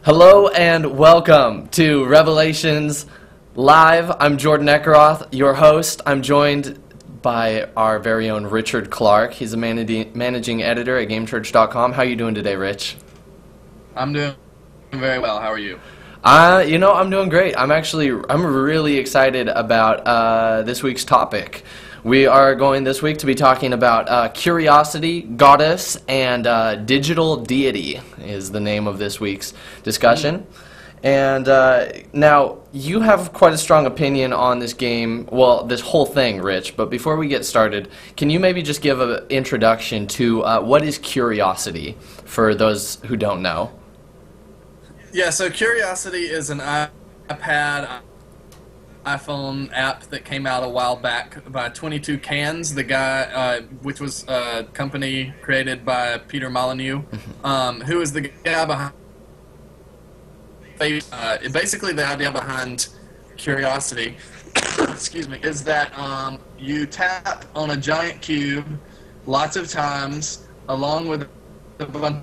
Hello and welcome to Revelations Live. I'm Jordan Eckeroth, your host. I'm joined by our very own Richard Clark. He's a managing editor at Gamechurch.com. How are you doing today, Rich? I'm doing very well. How are you? I'm doing great. I'm really excited about this week's topic. We are going this week to be talking about curiosity, Godess, and digital deity is the name of this week's discussion. And now, you have quite a strong opinion on this game, well, this whole thing, Rich, but before we get started, can you maybe just give an introduction to what is curiosity for those who don't know? Yeah, so Curiosity is an iPad, iPhone app that came out a while back by 22 Cans, the guy, which was a company created by Peter Molyneux, who is the guy behind. Basically, the idea behind Curiosity, excuse me, is that you tap on a giant cube lots of times, along with a bunch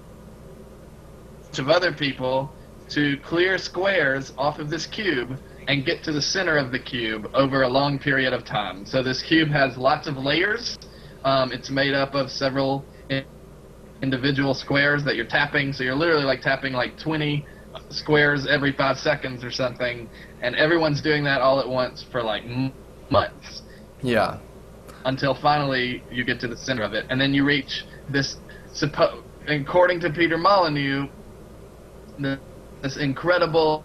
of other people, to clear squares off of this cube and get to the center of the cube over a long period of time. So this cube has lots of layers. It's made up of several individual squares that you're tapping. So you're literally like tapping like 20 squares every 5 seconds or something. And everyone's doing that all at once for like months. Yeah. Until finally you get to the center of it. And then you reach this, according to Peter Molyneux, this incredible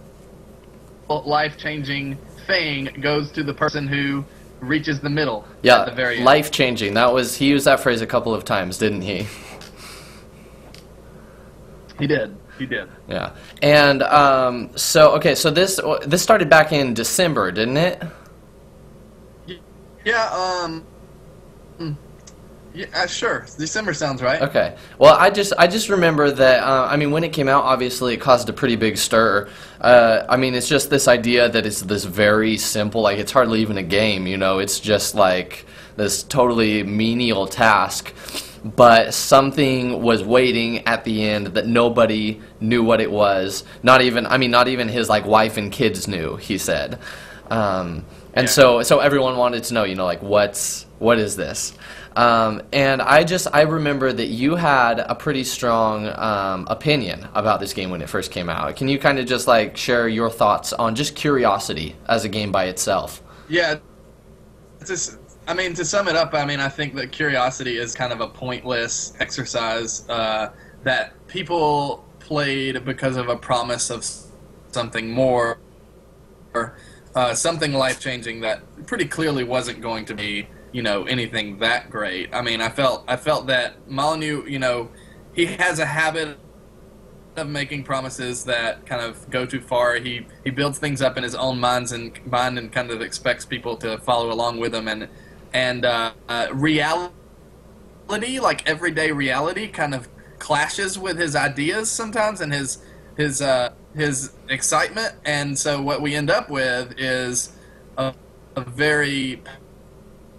life-changing thing goes to the person who reaches the middle. Yeah, at the very end. Life-changing. He used that phrase a couple of times, didn't he? He did. Yeah. And so this started back in December, didn't it? Yeah, yeah, sure. December sounds right. Okay. Well, I just remember that, when it came out, obviously it caused a pretty big stir. It's just this idea that it's this very simple, like it's hardly even a game, it's just like this totally menial task. But something was waiting at the end that nobody knew what it was. Not even his like wife and kids knew, he said. So everyone wanted to know, like what is this? And I remember that you had a pretty strong opinion about this game when it first came out. Can you kind of just like share your thoughts on just Curiosity as a game by itself? Yeah. To sum it up, I think that Curiosity is kind of a pointless exercise that people played because of a promise of something more, or something life-changing that pretty clearly wasn't going to be anything that great. I felt that Molyneux, he has a habit of making promises that kind of go too far. He builds things up in his own mind and kind of expects people to follow along with him, and reality, like everyday reality, kind of clashes with his ideas sometimes and his excitement. And so what we end up with is a very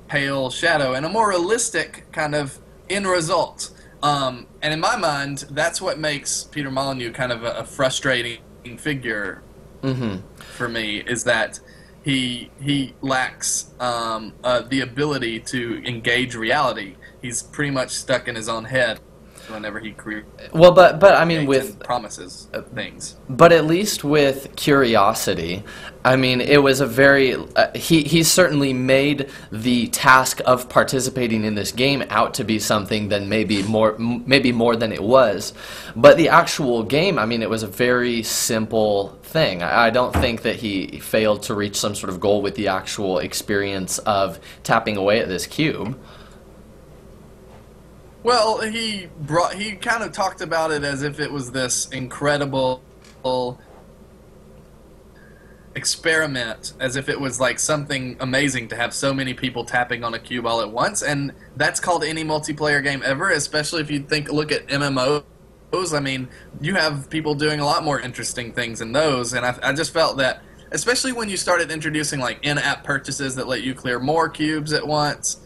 pale shadow and a more realistic kind of end result. And in my mind, that's what makes Peter Molyneux kind of a frustrating figure for me, is that he lacks the ability to engage reality. He's pretty much stuck in his own head whenever he creates. Well, but with promises things. But at least with Curiosity, it was a very he certainly made the task of participating in this game out to be something than maybe more than it was. But the actual game, it was a very simple thing. I don't think that he failed to reach some sort of goal with the actual experience of tapping away at this cube. Well, he kind of talked about it as if it was this incredible experiment, as if it was like something amazing to have so many people tapping on a cube all at once, and that's called any multiplayer game ever, especially if you look at MMOs. You have people doing a lot more interesting things in those, and I just felt that, especially when you started introducing like in-app purchases that let you clear more cubes at once,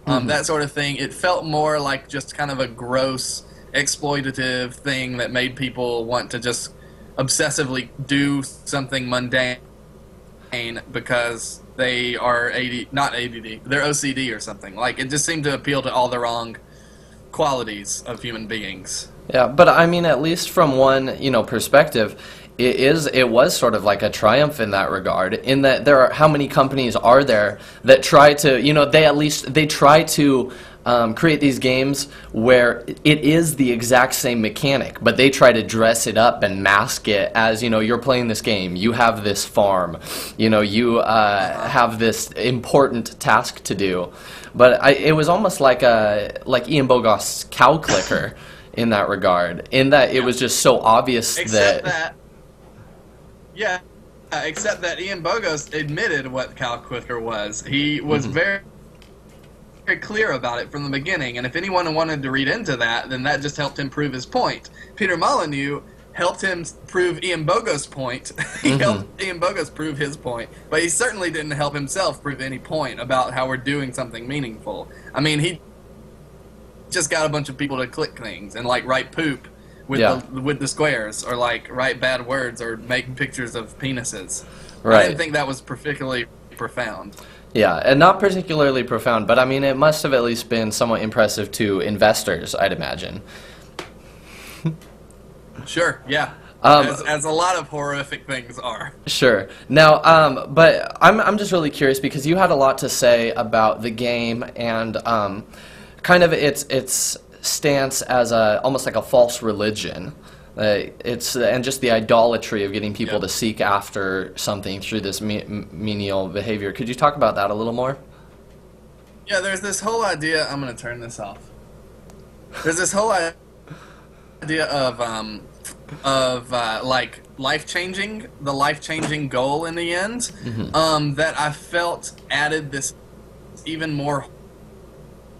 that sort of thing, it felt more like just kind of a gross exploitative thing that made people want to just obsessively do something mundane because they are not ADD, they're OCD or something. Like, it just seemed to appeal to all the wrong qualities of human beings. Yeah, but I mean, at least from one, perspective, it was sort of like a triumph in that regard, in that how many companies are there that try to, they try to create these games where it is the exact same mechanic, but they try to dress it up and mask it as, you're playing this game, you have this farm, you have this important task to do. But it was almost like Ian Bogost's cow clicker in that regard, in that it was just so obvious except that Ian Bogost admitted what cow clicker was. He was very clear about it from the beginning, and if anyone wanted to read into that, then that just helped him prove his point. Peter Molyneux helped him prove Ian Bogost's point. He helped Ian Bogost prove his point, but he certainly didn't help himself prove any point about how we're doing something meaningful. I mean, he just got a bunch of people to click things and write poop with the squares, or write bad words, or make pictures of penises. Right. I didn't think that was particularly profound. Yeah, and not particularly profound, but I mean, it must have at least been somewhat impressive to investors, I'd imagine. Sure, yeah. As a lot of horrific things are. Sure. Now, but I'm just really curious, because you had a lot to say about the game and kind of its stance as almost like a false religion. And just the idolatry of getting people to seek after something through this menial behavior. Could you talk about that a little more? Yeah, there's this whole idea. I'm going to turn this off. There's this whole idea of life-changing, the life-changing goal in the end, that I felt added this even more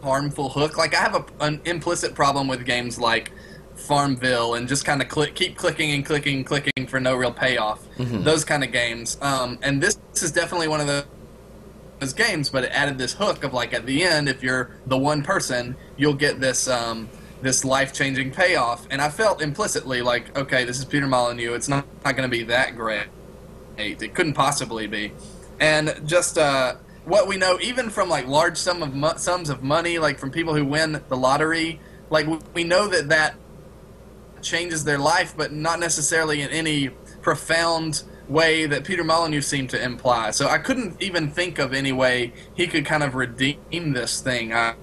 harmful hook. Like, I have an implicit problem with games like Farmville and just kind of keep clicking and clicking for no real payoff. Those kind of games. And this is definitely one of those games, but it added this hook of, at the end, if you're the one person, you'll get this this life-changing payoff. And I felt implicitly okay, this is Peter Molyneux. It's not going to be that great. It couldn't possibly be. And just what we know, even from large sums of money, from people who win the lottery, we know that changes their life, but not necessarily in any profound way that Peter Molyneux seemed to imply. So I couldn't even think of any way he could kind of redeem this thing. I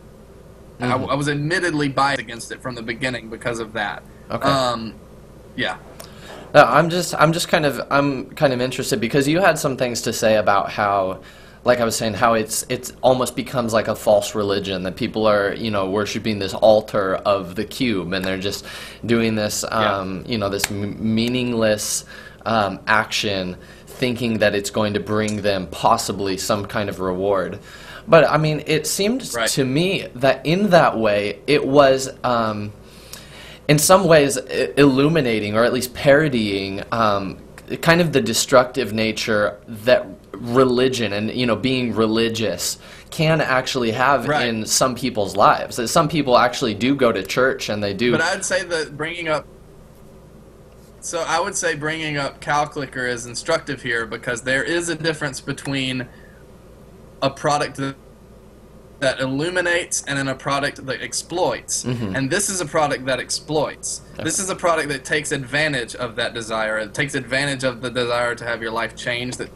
was admittedly biased against it from the beginning because of that. Okay. Yeah. No, I'm kind of interested, because you had some things to say about how, like I was saying, how it's almost becomes like a false religion, that people are, worshiping this altar of the cube, and they're just doing this, this meaningless action, thinking that it's going to bring them possibly some kind of reward. But I mean, it seemed to me that in that way, it was, in some ways, illuminating, or at least parodying, kind of the destructive nature that religion and being religious can actually have in some people's lives. That some people actually do go to church, and they do. But I'd say that bringing up cow clicker is instructive here, because there is a difference between a product that illuminates and in a product that exploits. And this is a product that exploits. This is a product that takes advantage of that desire. It takes advantage of the desire to have your life changed. That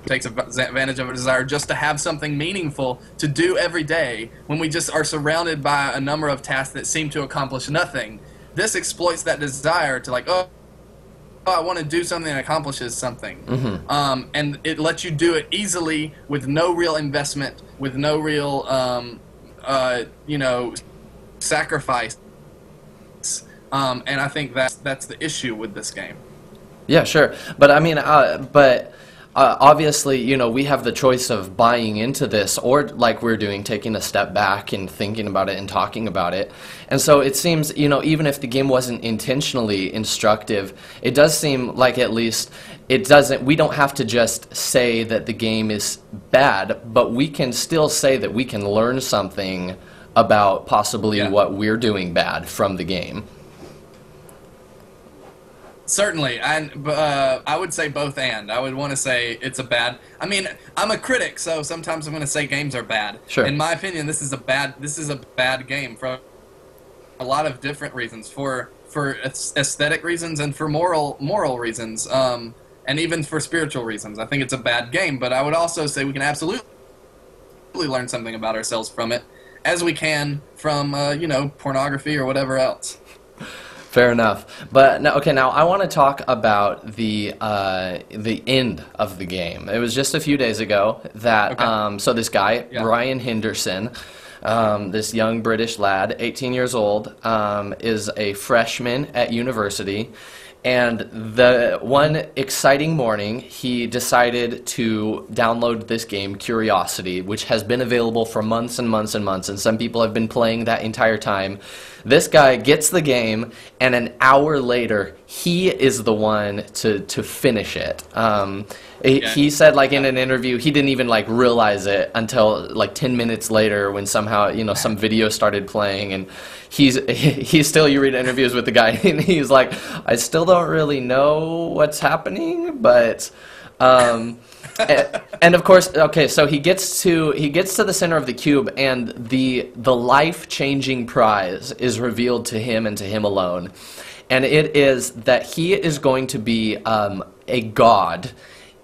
takes advantage of a desire just to have something meaningful to do every day, when we just are surrounded by a number of tasks that seem to accomplish nothing. This exploits that desire to I want to do something that accomplishes something. And it lets you do it easily with no real investment, with no real, sacrifice. And I think that's the issue with this game. Yeah, sure. But I mean, obviously, we have the choice of buying into this, or like we're doing, taking a step back and thinking about it and talking about it. And so it seems, even if the game wasn't intentionally instructive, it does seem like at least we don't have to just say that the game is bad, but we can still say that we can learn something about possibly Yeah. what we're doing bad from the game. Certainly, and I would say both. And I would want to say it's a bad. I mean, I'm a critic, so sometimes I'm going to say games are bad. Sure. In my opinion, this is a bad game for a lot of different reasons. For aesthetic reasons and for moral reasons, and even for spiritual reasons. I think it's a bad game. But I would also say we can absolutely learn something about ourselves from it, as we can from pornography or whatever else. Fair enough. But now, okay, now I want to talk about the end of the game. It was just a few days ago that so this guy, Brian Henderson, this young British lad, 18 years old, is a freshman at university. And the one exciting morning, he decided to download this game, Curiosity, which has been available for months and months and months, and some people have been playing that entire time. This guy gets the game, and an hour later, he is the one to finish it. He said, like, in an interview, he didn't even, like, realize it until, like, 10 minutes later when somehow, some video started playing, and he's still, you read interviews with the guy, and he's like, I still don't really know what's happening, but... and of course, okay, so he gets to the center of the cube, and the life-changing prize is revealed to him and to him alone, and it is that he is going to be a god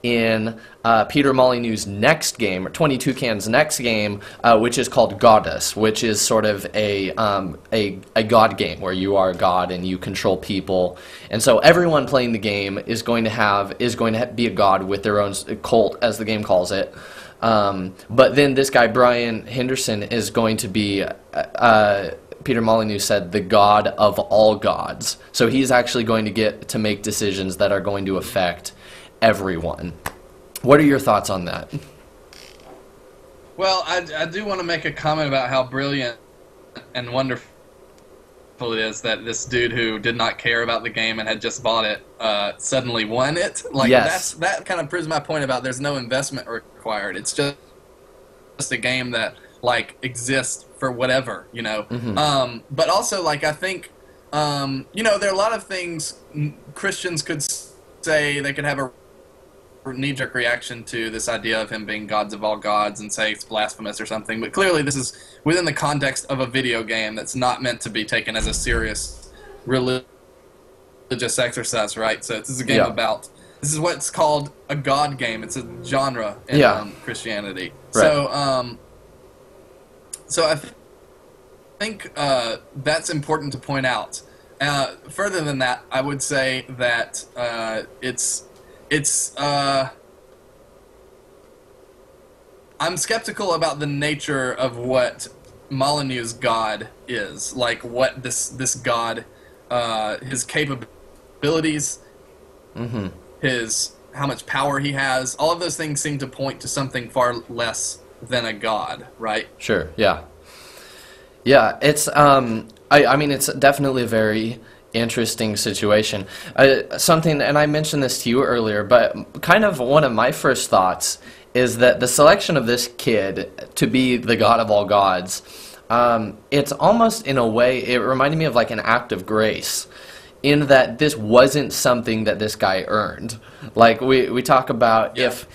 in Peter Molyneux's next game, or 22 Can's next game, which is called Godus, which is sort of a god game where you are a god and you control people, and so everyone playing the game is going to be a god with their own cult, as the game calls it. But then this guy Brian Henderson is going to be. Peter Molyneux said the god of all gods. So he's actually going to get to make decisions that are going to affect everyone. What are your thoughts on that? Well, I do want to make a comment about how brilliant and wonderful it is that this dude who did not care about the game and had just bought it suddenly won it. Like, yes. That kind of proves my point about there's no investment required. It's just a game that, like, exists for whatever, Mm-hmm. But also, like, I think, there are a lot of things Christians could say. They could have a knee-jerk reaction to this idea of him being gods of all gods and say it's blasphemous or something, but clearly this is within the context of a video game that's not meant to be taken as a serious religious exercise, right? So this is a game about, this is what's called a god game. It's a genre in Christianity. Right. So I think that's important to point out. Further than that, I would say that I'm skeptical about the nature of what Molyneux's God is, like what this God, his capabilities, how much power he has. All of those things seem to point to something far less than a god, right? Sure. Yeah. Yeah. It's I mean, it's definitely a very interesting situation. Something, and I mentioned this to you earlier, but kind of one of my first thoughts is that the selection of this kid to be the god of all gods, it's almost, in a way, it reminded me of like an act of grace, in that this wasn't something that this guy earned. Like we talk about if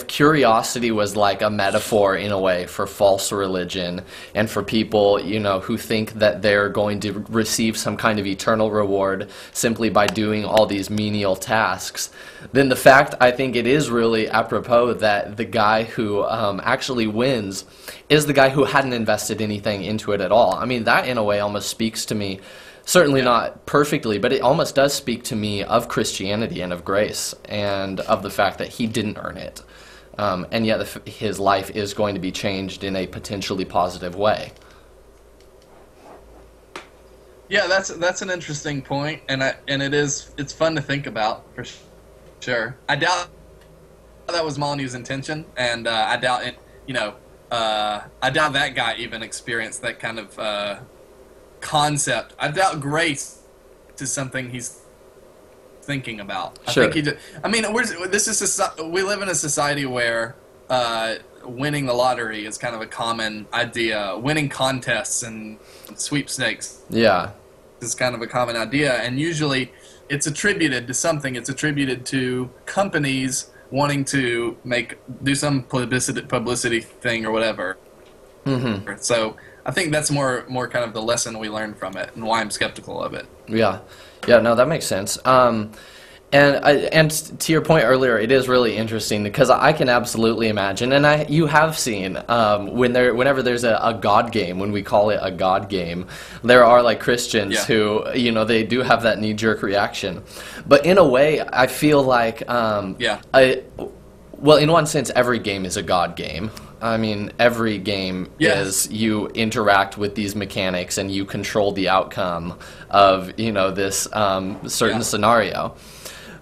curiosity was like a metaphor in a way for false religion and for people, who think that they're going to receive some kind of eternal reward simply by doing all these menial tasks, then the fact, I think it is really apropos that the guy who actually wins is the guy who hadn't invested anything into it at all. I mean, that in a way almost speaks to me. Certainly not perfectly, but it almost does speak to me of Christianity and of grace and of the fact that he didn't earn it. And yet his life is going to be changed in a potentially positive way. Yeah, that's an interesting point, and it's fun to think about, for sure. I doubt that was Molyneux's intention, and I doubt it, I doubt that guy even experienced that kind of concept. I doubt grace is something he's thinking about. I think he did. I mean, we live in a society where winning the lottery is kind of a common idea. Winning contests and sweepstakes Yeah. is kind of a common idea, and usually it's attributed to something. It's attributed to companies wanting to do some publicity thing or whatever. Mm-hmm. So I think that's more kind of the lesson we learned from it, and why I'm skeptical of it. Yeah. Yeah, no, that makes sense. And to your point earlier, it is really interesting because I can absolutely imagine, and you have seen whenever there's a God game, when we call it a God game, there are like Christians who they do have that knee-jerk reaction. But in a way, I feel like well, in one sense, every game is a God game. I mean, every game is you interact with these mechanics and you control the outcome of this certain scenario.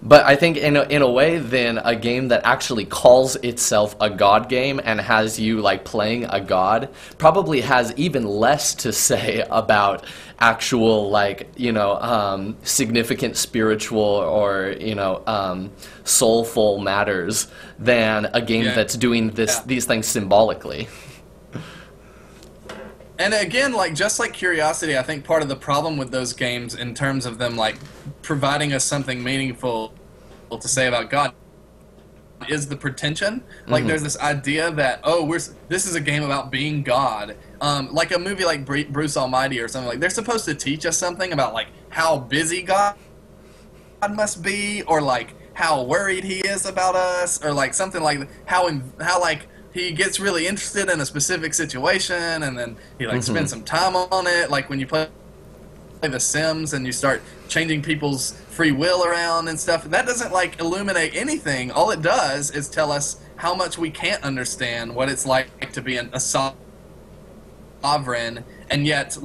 But I think in a way, then, a game that actually calls itself a God game and has you like playing a god probably has even less to say about actual significant spiritual or soulful matters than a game that's doing these things symbolically. And again, just like Curiosity, I think part of the problem with those games, in terms of them providing us something meaningful to say about God, is the pretension. There's this idea that this is a game about being God. Like a movie like Bruce Almighty or something. They're supposed to teach us something about how busy God must be, or how worried He is about us, or something like how he gets really interested in a specific situation, and then he spends some time on it. Like when you play The Sims and you start changing people's free will around and stuff, that doesn't illuminate anything. All it does is tell us how much we can't understand what it's like to be a sovereign and yet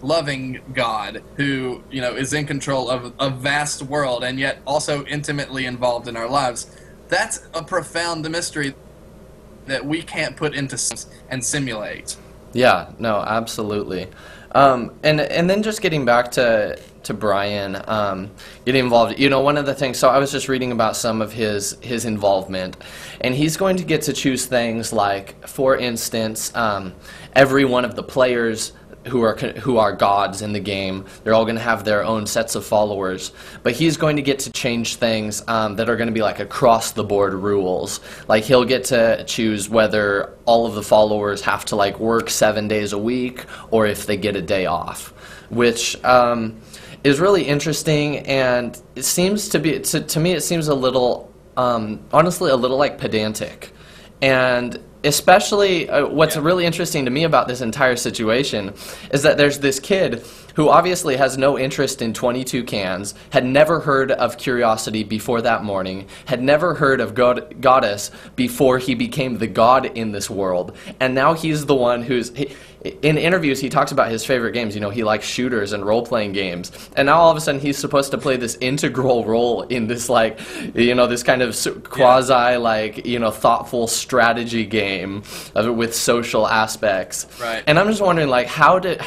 loving God who is in control of a vast world and yet also intimately involved in our lives. That's a profound mystery that we can't put into and simulate. Yeah, no, absolutely. And then just getting back to Brian getting involved, one of the things, so I was just reading about some of his involvement, and he's going to get to choose things like, for instance, every one of the players who are gods in the game, they're all going to have their own sets of followers, but he's going to get to change things that are going to be across the board rules. He'll get to choose whether all of the followers have to work 7 days a week or if they get a day off, which is really interesting, and it seems to be, to me it seems a little honestly a little pedantic. And especially what's really interesting to me about this entire situation is that there's this kid who obviously has no interest in 22 cans, had never heard of Curiosity before that morning, had never heard of Godess before he became the god in this world, and now he's the one who's... In interviews, he talks about his favorite games. He likes shooters and role-playing games. And now all of a sudden he's supposed to play this integral role in this, this kind of quasi, thoughtful strategy game with social aspects. Right. And I'm just wondering, how does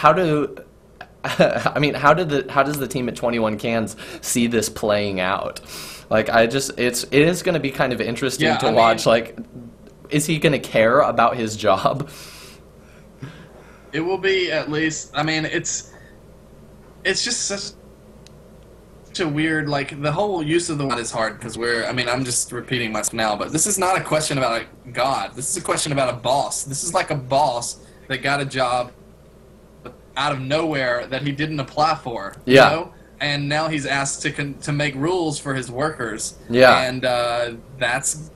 the team at 21 Cans see this playing out? It is going to be kind of interesting to watch. Is he going to care about his job? It will be, at least. It's just such a weird, the whole use of the word is hard because I'm just repeating myself now, but this is not a question about a god. This is a question about a boss. This is like a boss that got a job out of nowhere that he didn't apply for. Yeah. And now he's asked to make rules for his workers. Yeah. And that's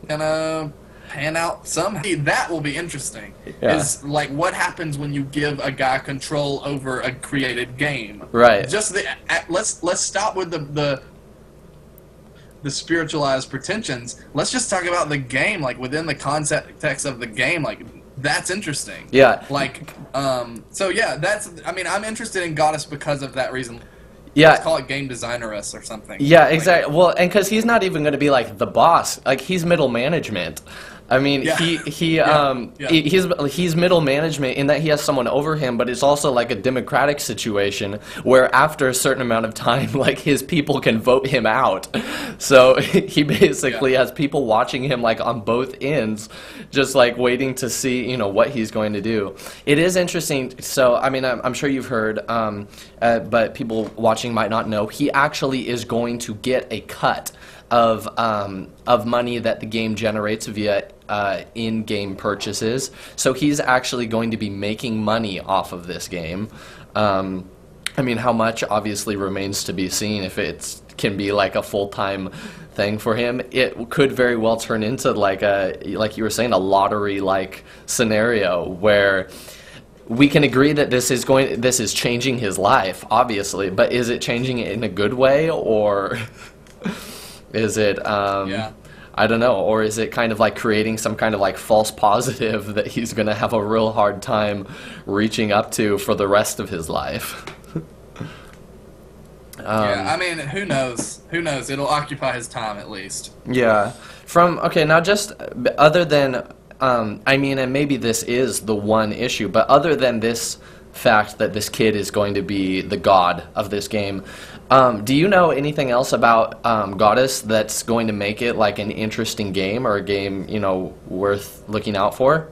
gonna pan out somehow. That will be interesting. Yeah. Is what happens when you give a guy control over a created game. Right. Just let's stop with the spiritualized pretensions. Let's just talk about the game, within the context of the game. That's interesting. Yeah. So yeah, that's. I'm interested in Godess because of that reason. Yeah. Let's call it game designeress or something. Yeah, exactly. Well, and because he's not even going to be the boss. He's middle management. I mean, Yeah. Yeah. he's middle management in that he has someone over him, but it's also like a democratic situation where after a certain amount of time, like his people can vote him out. So he basically has people watching him like on both ends, just like waiting to see, what he's going to do. It is interesting. So I mean, I'm sure you've heard, but people watching might not know. He actually is going to get a cut of money that the game generates via in-game purchases. So he's actually going to be making money off of this game. I mean, how much obviously remains to be seen. If it can be like a full-time thing for him, it could very well turn into like you were saying, a lottery-like scenario where we can agree that this is changing his life, obviously, but is it changing it in a good way, or is it I don't know, or is it kind of like creating some kind of like false positive that he's going to have a real hard time reaching up to for the rest of his life? Yeah, I mean, who knows? Who knows? It'll occupy his time at least. Yeah. Okay, now just other than, I mean, and maybe this is the one issue, but other than this fact that this kid is going to be the god of this game, do you know anything else about Godus that's going to make it like an interesting game, or a game, worth looking out for?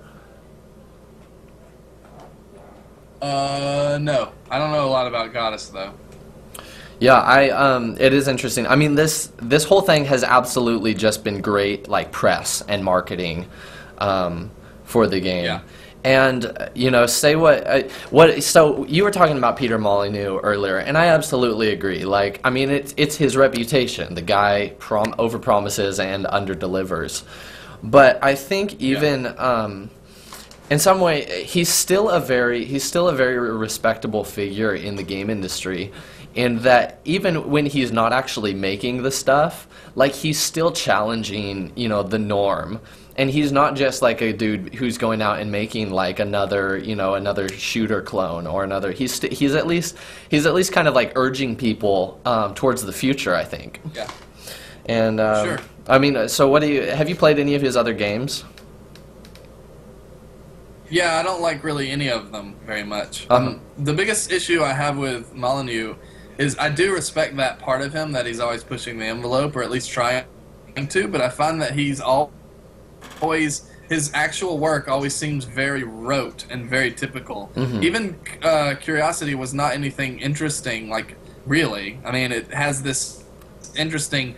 No. I don't know a lot about Godess, though. Yeah, it is interesting. I mean, this whole thing has absolutely just been great, like, press and marketing for the game. Yeah. And say so you were talking about Peter Molyneux earlier, and I absolutely agree. Like, I mean, it's his reputation. The guy overpromises and underdelivers. But I think even in some way, he's still a very respectable figure in the game industry, in that even when he's not actually making the stuff, like, he's still challenging, the norm. And he's not just like a dude who's going out and making like another shooter clone or another. He's at least kind of like urging people towards the future, I think. Yeah. And sure. I mean, so have you played any of his other games? Yeah, I don't like really any of them very much. The biggest issue I have with Molyneux is I do respect that part of him, that he's always pushing the envelope, or at least trying to, but I find that he's always, his actual work always seems very rote and very typical. Mm-hmm. Even Curiosity was not anything interesting, like, really. I mean, it has this interesting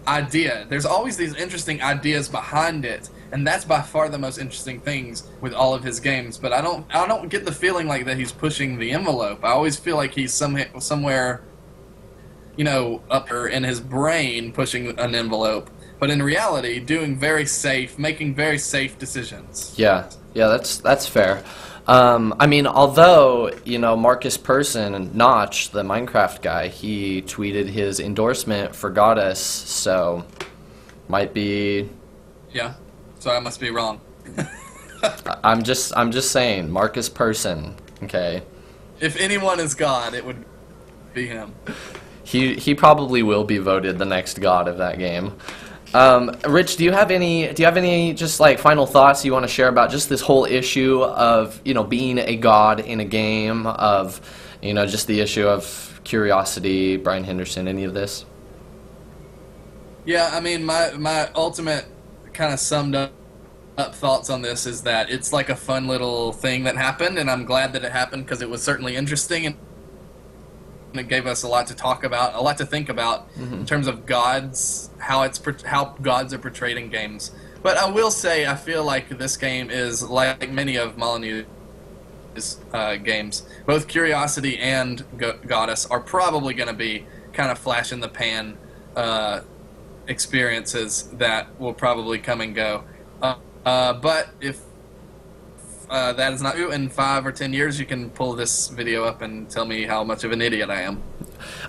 idea. There's always these interesting ideas behind it, and that's by far the most interesting things with all of his games. But I don't get the feeling like that he's pushing the envelope. I always feel like he's somewhere, up there in his brain pushing an envelope, but in reality making very safe decisions. Yeah, that's fair. I mean, although, Marcus Persson, Notch, the Minecraft guy, he tweeted his endorsement for Godess, so might be... Yeah, so I must be wrong. I'm just saying, Marcus Persson, okay? If anyone is God, it would be him. He probably will be voted the next god of that game. Rich, do you have any just like final thoughts you want to share about just this whole issue of, being a god in a game, of, just the issue of Curiosity, Brian Henderson, any of this? Yeah, I mean, my ultimate kind of summed up thoughts on this is that it's like a fun little thing that happened, and I'm glad that it happened because it was certainly interesting, and it gave us a lot to talk about, a lot to think about in terms of gods, how gods are portrayed in games. But I will say, I feel like this game is like many of Molyneux's games. Both Curiosity and Godess are probably going to be kind of flash in the pan experiences that will probably come and go. But if that is not true, in 5 or 10 years you can pull this video up and tell me how much of an idiot I am.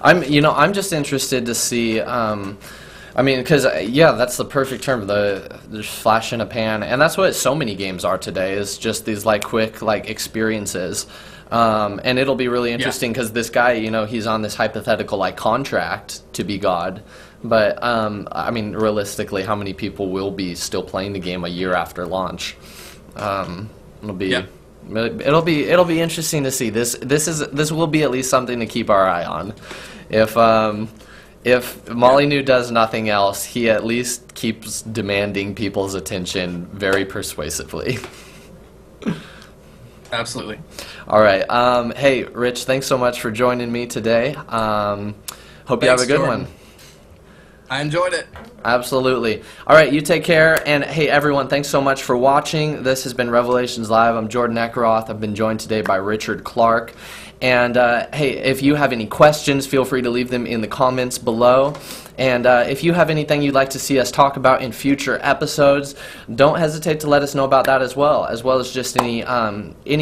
I'm just interested to see, I mean, because, that's the perfect term, the flash in a pan, and that's what so many games are today, is just these, like, quick, like, experiences. And it'll be really interesting because this guy, you know, he's on this hypothetical like contract to be God. But I mean, realistically, how many people will be still playing the game a year after launch? It'll be it'll be interesting to see. This will be at least something to keep our eye on. If Molyneux does nothing else, he at least keeps demanding people's attention very persuasively. Absolutely. All right. Hey, Rich, thanks so much for joining me today. Hope you have a good one. I enjoyed it. Absolutely. All right, you take care. And hey, everyone, thanks so much for watching. This has been Revelations Live. I'm Jordan Eckeroth. I've been joined today by Richard Clark. And hey, if you have any questions, feel free to leave them in the comments below. And if you have anything you'd like to see us talk about in future episodes, don't hesitate to let us know about that as well as just any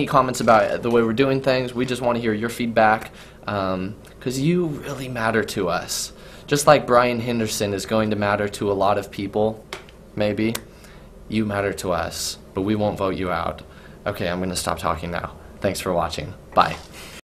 comments about the way we're doing things. We just want to hear your feedback because you really matter to us. Just like Brian Henderson is going to matter to a lot of people, maybe, you matter to us, but we won't vote you out. Okay, I'm going to stop talking now. Thanks for watching. Bye.